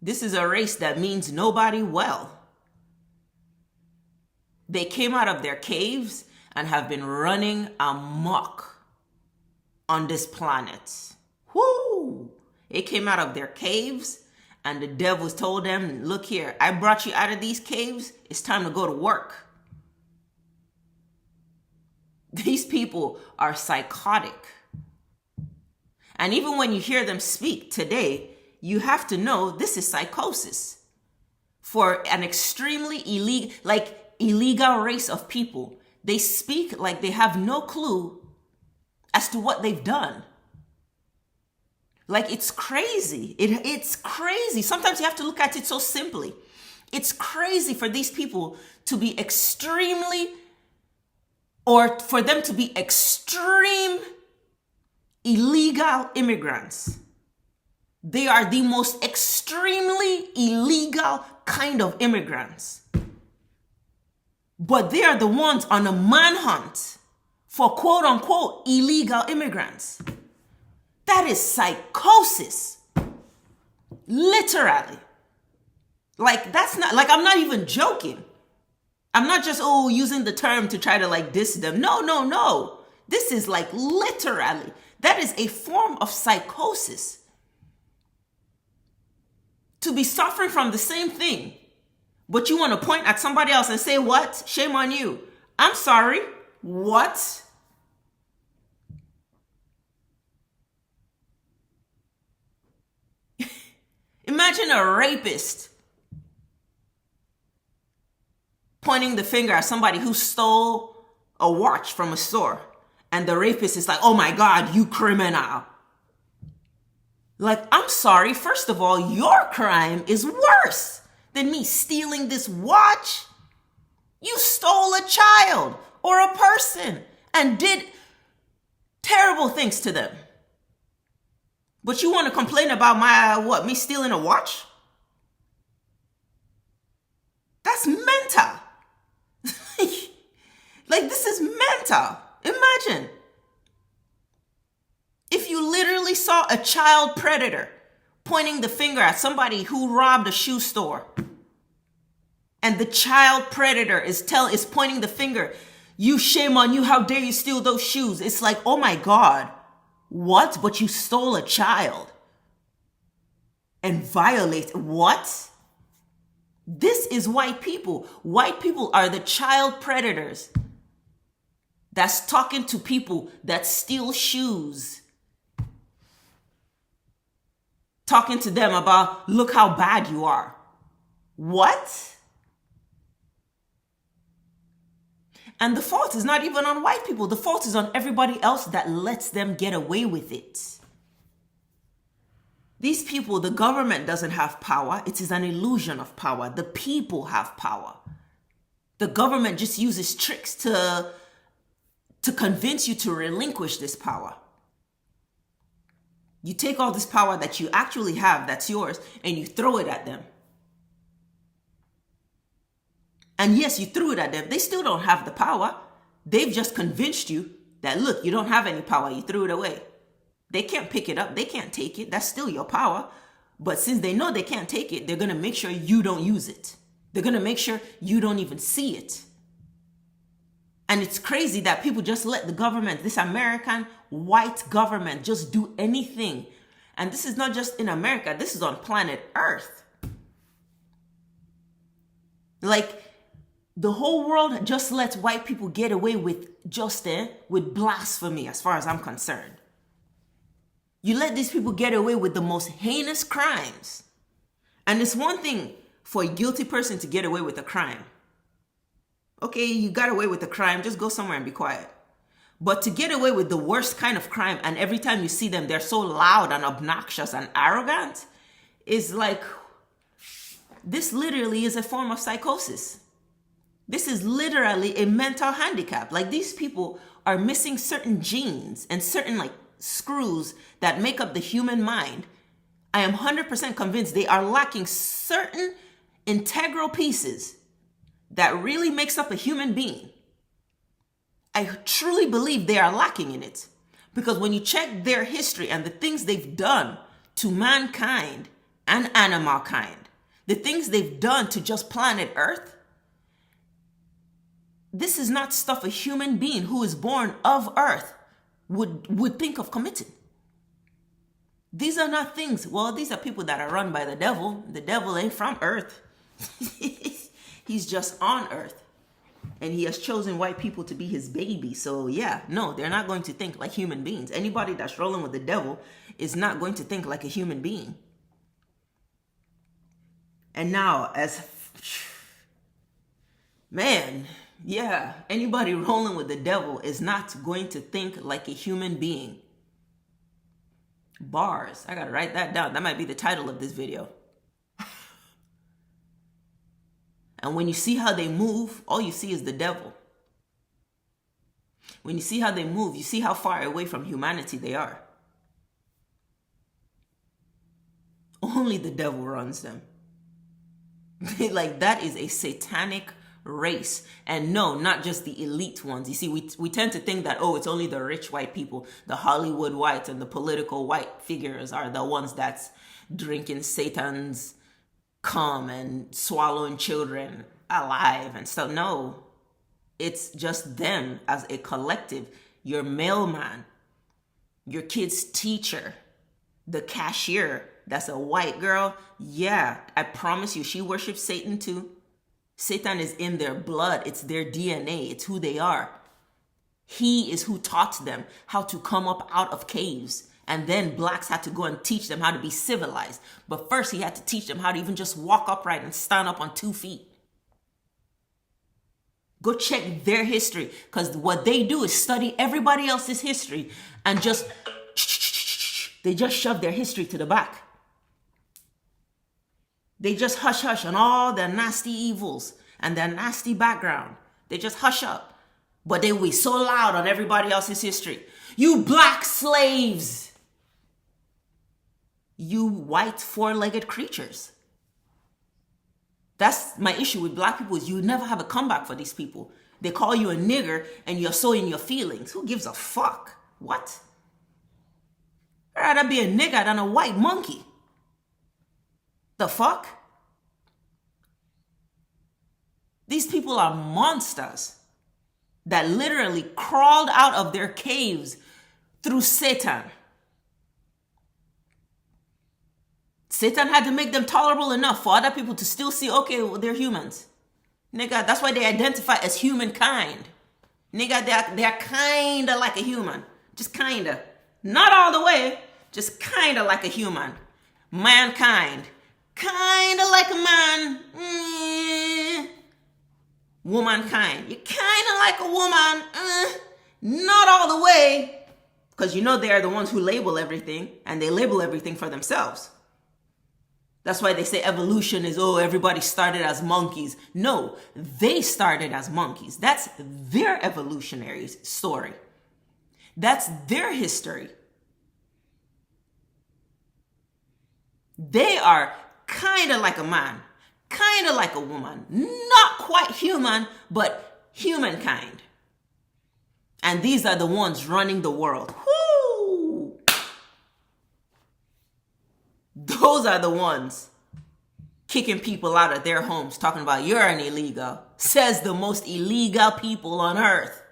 This is a race that means nobody well. They came out of their caves and have been running amok on this planet. Whoo! They came out of their caves and the devils told them, look here, I brought you out of these caves. It's time to go to work. These people are psychotic. And even when you hear them speak today, you have to know this is psychosis. For an extremely illegal race of people, they speak like they have no clue as to what they've done. Like, it's crazy. It's crazy. Sometimes you have to look at it so simply. It's crazy for these people to be extreme illegal immigrants. They are the most extremely illegal kind of immigrants. But they are the ones on a manhunt for quote unquote illegal immigrants. That is psychosis. Literally. Like, that's not, like, I'm not even joking. I'm not just, using the term to try to diss them. No. This is literally, that is a form of psychosis. To be suffering from the same thing, but you want to point at somebody else and say, what? Shame on you. I'm sorry. What? Imagine a rapist pointing the finger at somebody who stole a watch from a store. And the rapist is like, oh my God, you criminal. I'm sorry. First of all, your crime is worse than me stealing this watch. You stole a child or a person and did terrible things to them. But you want to complain about me stealing a watch? That's mental. This is mental. Imagine if you literally saw a child predator pointing the finger at somebody who robbed a shoe store. And the child predator is pointing the finger. You, shame on you. How dare you steal those shoes? It's like, oh my God. What? But you stole a child and violate what? This is white people. White people are the child predators that's talking to people that steal shoes. Talking to them about, look how bad you are. What? And the fault is not even on white people. The fault is on everybody else that lets them get away with it. These people, the government doesn't have power. It is an illusion of power. The people have power. The government just uses tricks to convince you to relinquish this power. You take all this power that you actually have, that's yours, and you throw it at them. And yes, you threw it at them. They still don't have the power. They've just convinced you that, look, you don't have any power. You threw it away. They can't pick it up. They can't take it. That's still your power. But since they know they can't take it, they're going to make sure you don't use it. They're going to make sure you don't even see it. And it's crazy that people just let the government, this American white government, just do anything. And this is not just in America. This is on planet Earth. The whole world just lets white people get away with with blasphemy, as far as I'm concerned. You let these people get away with the most heinous crimes. And it's one thing for a guilty person to get away with a crime. Okay, you got away with the crime, just go somewhere and be quiet. But to get away with the worst kind of crime, and every time you see them, they're so loud and obnoxious and arrogant, is this literally is a form of psychosis. This is literally a mental handicap. These people are missing certain genes and certain screws that make up the human mind. I am 100% convinced they are lacking certain integral pieces that really makes up a human being. I truly believe they are lacking in it. Because when you check their history and the things they've done to mankind, and animal kind, the things they've done to just planet Earth, this is not stuff a human being who is born of Earth would think of committing. These are not things, well, these are people that are run by the devil. The devil ain't from Earth. He's just on Earth. And he has chosen white people to be his baby. So yeah, no, they're not going to think like human beings. Anybody that's rolling with the devil is not going to think like a human being. And now, man, yeah, anybody rolling with the devil is not going to think like a human being. Bars. I gotta write that down. That might be the title of this video. And when you see how they move, all you see is the devil. When you see how they move, you see how far away from humanity they are. Only the devil runs them. Like, that is a satanic race. And no, not just the elite ones. You see, we tend to think that, oh, it's only the rich white people, the Hollywood whites and the political white figures are the ones that's drinking Satan's cum and swallowing children alive and stuff. No, it's just them as a collective. Your mailman, your kid's teacher, the cashier, that's a white girl. Yeah, I promise you, she worships Satan too. Satan is in their blood. It's their DNA. It's who they are. He is who taught them how to come up out of caves. And then blacks had to go and teach them how to be civilized. But first he had to teach them how to even just walk upright and stand up on 2 feet. Go check their history. Because what they do is study everybody else's history and they just shove their history to the back. They just hush hush on all their nasty evils and their nasty background. They just hush up. But they will be so loud on everybody else's history. You black slaves. You white 4-legged creatures. That's my issue with black people, is you never have a comeback for these people. They call you a nigger and you're so in your feelings. Who gives a fuck? What? I'd rather be a nigger than a white monkey. The fuck? These people are monsters that literally crawled out of their caves through Satan. Satan had to make them tolerable enough for other people to still see, okay, well, they're humans. Nigga, that's why they identify as humankind. Nigga, they're kind of like a human. Just kind of. Not all the way. Just kind of like a human. Mankind. Kind of like a man. Womankind. You're kind of like a woman. Not all the way. Because you know they're the ones who label everything. And they label everything for themselves. That's why they say evolution is, oh, everybody started as monkeys. No, they started as monkeys. That's their evolutionary story. That's their history. They are kind of like a man, kind of like a woman. Not quite human, but humankind. And these are the ones running the world. Woo! Those are the ones kicking people out of their homes, talking about you're an illegal. Says the most illegal people on earth.